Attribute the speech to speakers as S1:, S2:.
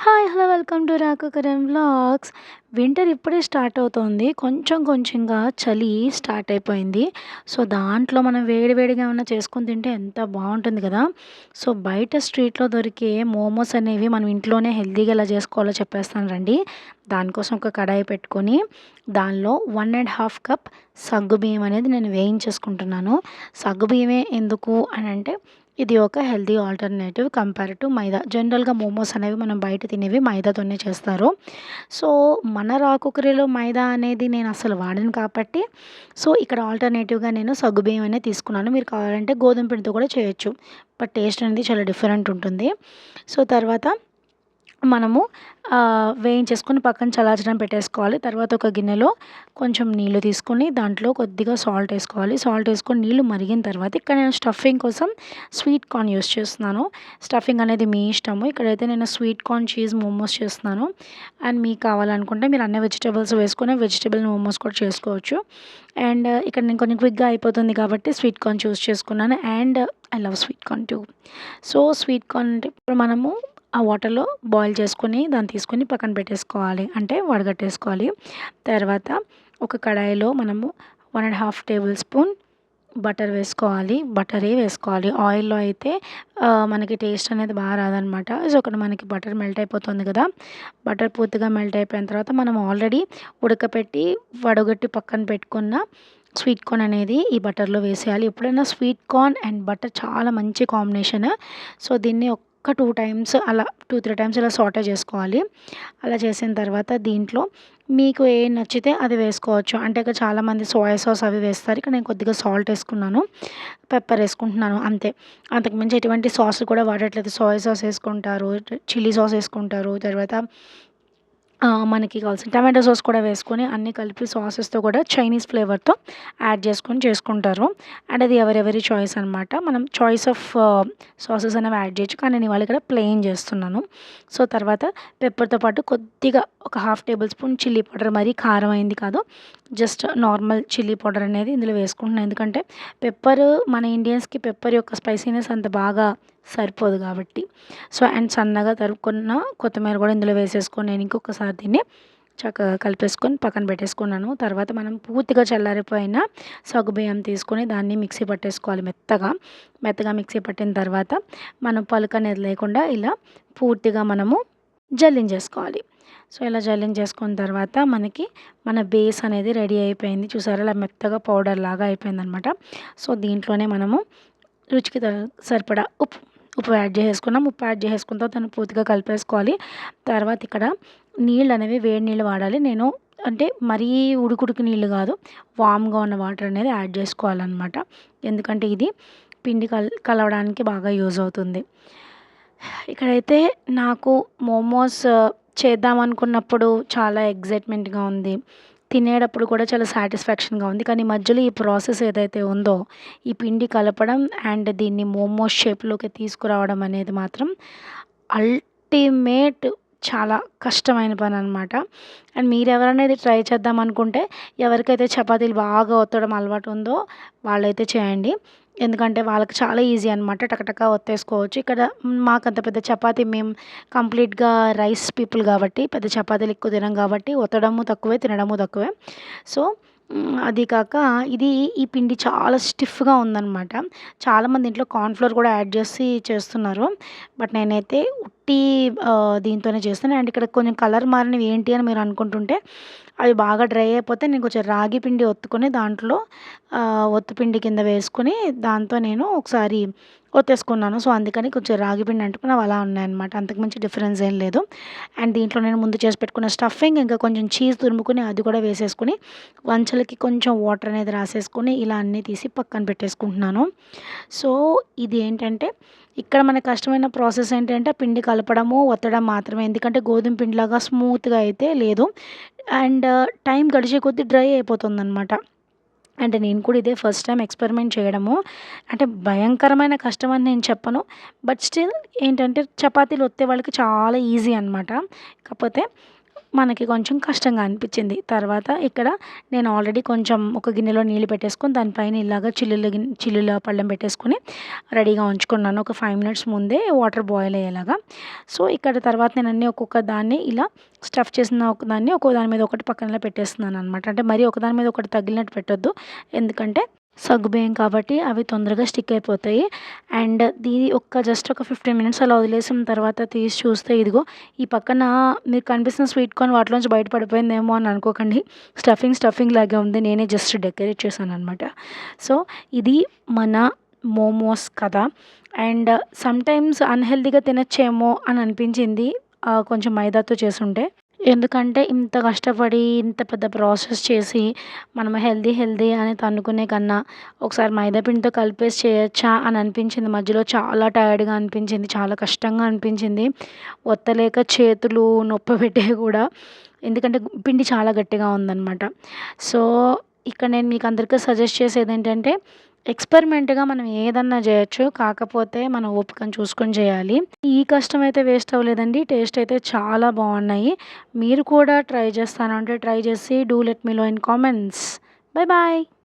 S1: Hi! Hello! Welcome to రాకు Karan vlogs. Winter ఇప్పుడే start అవుతోంది. కొంచెం కొంచెంగా చలి స్టార్ట్ అయిపోయింది. సో, దాంట్లో మనం వేడి వేడిగా ఏమన్నా చేసుకొని తింటే ఎంత బావుంటుంది కదా! సో, బయట స్ట్రీట్‌లో దొరికే మోమోస్ అనేవి మనం ఇంట్లోనే హెల్తీగా ఎలా చేసుకోవాలో చెప్పేస్తాను రండి. దానికోసం ఒక కడాయి పెట్టుకొని దానిలో 1 ½ కప్ సగ్గుబియ్యం అనేది నేను వేయించేసుకుంటున్నాను. సగ్గుబియ్యమే ఎందుకు అనంటే ఇది ఒక హెల్తీ ఆల్టర్‌నేటివ్ కంపేర్ టు మైదా. జనరల్‌గా మోమోస్ అనేవి మనం బయట తినేవి మైదాతోనే చేస్తారు. సో, మన రాకుకరీలో మైదా అనేది నేనసలు వాడను కాబట్టి, సో, ఇక్కడ ఆల్టర్‌నేటివ్‌గా నేను సగ్గుబియ్యం అనేది తీసుకున్నాను. మీరు కావాలంటే గోధుమ పిండితో కూడా చేయొచ్చు. బట్ టేస్ట్ అనేది చాలా డిఫరెంట్ ఉంటుంది. సో, తర్వాత మనము వేయించేసుకొని పక్కన చల్లార్చడానికి పెట్టేసుకోవాలి. తర్వాత ఒక గిన్నెలో కొంచెం నీళ్లు తీసుకొని దాంట్లో కొద్దిగా సాల్ట్ ఏసుకోవాలి. సాల్ట్ ఏసుకొని నీళ్లు మరిగిన తర్వాత ఇక్కడ నేను స్టఫింగ్ కోసం స్వీట్ కార్న్ యూస్ చేస్తున్నాను. స్టఫింగ్ అనేది మీ ఇష్టము. ఇక్కడైతే నేను స్వీట్ కార్న్ చీజ్ మోమోస్ చేస్తున్నాను. అండ్ మీకు కావాలనుకుంటే మీరు అన్ని వెజిటబుల్స్ వేసుకొని వెజిటబుల్ మోమోస్ కూడా చేసుకోవచ్చు. అండ్ ఇక్కడ నేను కొంచెం క్విక్‌గా అయిపోతుంది కాబట్టి స్వీట్ కార్న్ చూస్ చేసుకున్నాను. And I love sweet corn two. So, sweet corn అంటే ఇప్పుడు మనము ఆ వాటర్‌లో బాయిల్ చేసుకొని దాన్ని తీసుకొని పక్కన పెట్టేసుకోవాలి. అంటే వడగట్టేసుకోవాలి. తర్వాత ఒక కడాయిలో మనము 1 ½ టేబుల్ స్పూన్ బటర్ వేసుకోవాలి. బటరే వేసుకోవాలి. ఆయిల్‌లో అయితే మనకి టేస్ట్ అనేది రాదనమాట. సో, ఇక్కడ మనకి బటర్ మెల్ట్ అయిపోతుంది కదా! బటర్ పూర్తిగా మెల్ట్ అయిపోయిన తర్వాత మనం ఆల్రెడీ ఉడకపెట్టి వడగట్టి పక్కన పెట్టుకున్న స్వీట్ కార్న్ అనేది ఈ బటర్‌లో వేసేయాలి. ఎప్పుడైనా స్వీట్ కార్న్ అండ్ బటర్ చాలా మంచి కాంబినేషన్. సో, దీన్ని ఒక్క 2 టైమ్స్ అలా 2, 3 టైమ్స్ ఇలా సాటే చేసుకోవాలి. అలా చేసిన తర్వాత దీంట్లో మీకు ఏది నచ్చితే అది వేసుకోవచ్చు. అంటే ఇక్కడ చాలామంది సోయా సాస్ అవి వేస్తారు. ఇక్కడ నేను కొద్దిగా సాల్ట్ ఏసుకున్నాను. పెప్పర్ ఏసుకుంటున్నాను అంతే. అంతకు మించి ఎటువంటి సాస్‌లు కూడా వాడట్లేదు. సోయా సాస్ ఏసుకుంటారు, చిల్లీ సాస్ ఏసుకుంటారు. తర్వాత మనకి కావాల్సిన టమాటో సాస్ కూడా వేసుకొని అన్నీ కలిపి సాసెస్‌తో కూడా చైనీస్ ఫ్లేవర్‌తో యాడ్ చేసుకొని చేసుకుంటారు. అండ్ అది ఎవరెవరి చాయిస్ అనమాట. మనం చాయిస్ ఆఫ్ సాసెస్ అనేవి యాడ్ చేయొచ్చు. కానీ నేను ఇవాళ ఇక్కడ ప్లెయిన్ చేస్తున్నాను. సో, తర్వాత పెప్పర్‌తో పాటు కొద్దిగా ఒక ½ టేబుల్ స్పూన్ చిల్లీ పౌడర్, మరీ కారం అయింది కాదు. జస్ట్ నార్మల్ చిల్లీ పౌడర్ అనేది ఇందులో వేసుకుంటున్నాను. ఎందుకంటే పెప్పర్ మన ఇండియన్స్‌కి పెప్పర్ యొక్క స్పైసీనెస్ అంత బాగా సరిపోదు కాబట్టి. సో, అండ్ సన్నగా తరుక్కున్న కొత్తిమీర కూడా ఇందులో వేసేసుకొని నేను ఇంకొకసారి దీన్ని చక్కగా కలిపేసుకొని పక్కన పెట్టేసుకున్నాను. తర్వాత మనం పూర్తిగా చల్లారిపోయిన సగ్గుబియ్యం తీసుకొని దాన్ని మిక్సీ పట్టేసుకోవాలి మెత్తగా. మెత్తగా మిక్సీ పట్టిన తర్వాత మనం పలుకు అనేది లేకుండా ఇలా పూర్తిగా మనము జల్లించేసుకోవాలి. సో, ఇలా జల్లించేసుకున్న తర్వాత మనకి మన బేస్ అనేది రెడీ అయిపోయింది. చూసారా ఇలా మెత్తగా పౌడర్ లాగా అయిపోయిందనమాట. సో, దీంట్లోనే మనము రుచికి సరిపడా ఉప్పు యాడ్ చేసేసుకున్నాం. ఉప్పు యాడ్ చేసేసుకున్న తర్వాత దాన్ని పూర్తిగా కలిపేసుకోవాలి. తర్వాత ఇక్కడ నీళ్ళు అనేవి వేడి నీళ్ళు వాడాలి. నేను అంటే మరీ ఉడుకుడుకు నీళ్ళు కాదు, వామ్‌గా ఉన్న వాటర్ అనేది యాడ్ చేసుకోవాలన్నమాట. ఎందుకంటే ఇది పిండి కలవడానికి బాగా యూజ్ అవుతుంది. ఇక్కడైతే నాకు మోమోస్ చేద్దామనుకున్నప్పుడు చాలా ఎక్సైట్‌మెంట్‌గా ఉంది. తినేటప్పుడు కూడా చాలా సాటిస్ఫాక్షన్‌గా ఉంది. కానీ మధ్యలో ఈ ప్రాసెస్ ఏదైతే ఉందో, ఈ పిండి కలపడం అండ్ దీన్ని మోమోస్ షేప్‌లోకి తీసుకురావడం అనేది మాత్రం అల్టిమేట్ చాలా కష్టమైన పననమాట. అండ్ మీరెవరైనా ఇది ట్రై చేద్దామనుకుంటే, ఎవరికైతే చపాతీలు బాగా ఒత్తడం అలవాటు ఉందో వాళ్ళైతే చేయండి. ఎందుకంటే వాళ్ళకి చాలా ఈజీ అనమాట. టకటక ఒత్తేసుకోవచ్చు. ఇక్కడ మాకంత పెద్ద చపాతీ మేము కంప్లీట్‌గా రైస్ పీపుల్ కాబట్టి, పెద్ద చపాతీలు ఎక్కువ తినం కాబట్టి ఒత్తడము తక్కువే, తినడము తక్కువే. సో, అది కాక ఈ పిండి చాలా స్టిఫ్‌గా ఉందనమాట. చాలామంది ఇంట్లో కార్న్ ఫ్లోర్ కూడా యాడ్ చేసి చేస్తున్నారు. బట్ నేనైతే ఉట్టి దీంతోనే చేస్తాను. అండ్ ఇక్కడ కొంచెం కలర్ మారినవి ఏంటి అని మీరు అనుకుంటుంటే, అవి బాగా డ్రై అయిపోతే నేను కొంచెం రాగి పిండి ఒత్తుకొని దాంట్లో ఒత్తుపిండి కింద వేసుకొని దాంతో నేను ఒకసారి ఒత్తేసుకున్నాను. సో, అందుకని కొంచెం రాగి పిండి అంటుకున్నవి అలా ఉన్నాయన్నమాట. అంతకు మించి డిఫరెన్స్ ఏం లేదు. అండ్ దీంట్లో నేను ముందు చేసి పెట్టుకున్న స్టఫింగ్ ఇంకా కొంచెం చీజ్ తురుముకొని అది కూడా వేసేసుకొని వంచలకి కొంచెం వాటర్ అనేది రాసేసుకొని ఇలా అన్నీ తీసి పక్కన పెట్టేసుకుంటున్నాను. సో, ఇది ఏంటంటే ఇక్కడ మనకు కష్టమైన ప్రాసెస్ ఏంటంటే పిండి కలపడము, ఒత్తడం మాత్రమే. ఎందుకంటే గోధుమ పిండిలాగా స్మూత్‌గా అయితే లేదు. అండ్ టైం గడిచే కొద్దీ డ్రై అయిపోతుందనమాట. అంటే నేను కూడా ఇదే ఫస్ట్ టైం ఎక్స్పెరిమెంట్ చేయడము. అంటే భయంకరమైన కష్టం అని నేను చెప్పను. బట్ స్టిల్ ఏంటంటే చపాతీలు ఒత్తే వాళ్ళకి చాలా ఈజీ అనమాట. కాకపోతే మనకి కొంచెం కష్టంగా అనిపించింది. తర్వాత ఇక్కడ నేను ఆల్రెడీ కొంచెం ఒక గిన్నెలో నీళ్ళు పెట్టేసుకొని దానిపైన ఇలాగ చిల్లుల పళ్ళెం పెట్టేసుకొని రెడీగా ఉంచుకున్నాను. ఒక 5 మినిట్స్ ముందే వాటర్ బాయిల్ అయ్యేలాగా. సో, ఇక్కడ తర్వాత నేను అన్నీ ఒక్కొక్క దాన్ని ఇలా స్టఫ్ చేసిన ఒకదాన్ని ఒక్కో దాని మీద ఒకటి పక్కన ఇలా పెట్టేస్తున్నాననమాట. అంటే మరీ ఒకదాని మీద ఒకటి తగిలినట్టు పెట్టొద్దు. ఎందుకంటే సగ్గుబియ్యం కాబట్టి అవి తొందరగా స్టిక్ అయిపోతాయి. అండ్ జస్ట్ ఒక 15 మినిట్స్ అలా వదిలేసిన తర్వాత తీసి చూస్తే ఇదిగో ఈ పక్కన మీకు కనిపిస్తున్న స్వీట్ కార్న్ వాటిలోంచి బయట పడిపోయిందేమో అని అనుకోకండి. స్టఫింగ్ లాగే ఉంది. నేనే జస్ట్ డెకరేట్ చేశాననమాట. సో, ఇది మన మోమోస్ కదా! అండ్ సమ్‌టైమ్స్ అన్‌హెల్తీగా తినొచ్చేమో అని అనిపించింది. కొంచెం మైదాతో చేసుంటే. ఎందుకంటే ఇంత కష్టపడి, ఇంత పెద్ద ప్రాసెస్ చేసి, మనం హెల్తీ అని అనుకునే కన్నా, ఒకసారి మైదా పిండితో కలిపేసి చేయొచ్చా అని అనిపించింది. మధ్యలో చాలా టైర్డ్‌గా అనిపించింది. చాలా కష్టంగా అనిపించింది. ఒత్తలేక చేతులు నొప్పి పెట్టాయి కూడా. ఎందుకంటే పిండి చాలా గట్టిగా ఉందనమాట. సో, ఇక్కడ నేను మీకు అందరికీ సజెస్ట్ చేసేదేంటంటే, ఎక్స్‌పెరిమెంట్‌గా మనం ఏదన్నా జేయొచ్చు. కాకపోతే మన ఓపికను చూసుకొని చేయాలి. ఈ కష్టమైతే వేస్ట్ అవ్వలేదండి. టేస్ట్ అయితే చాలా బావున్నాయి. మీరు కూడా ట్రై చేస్తానంటే ట్రై చేసి do let me know in comments. Bye bye.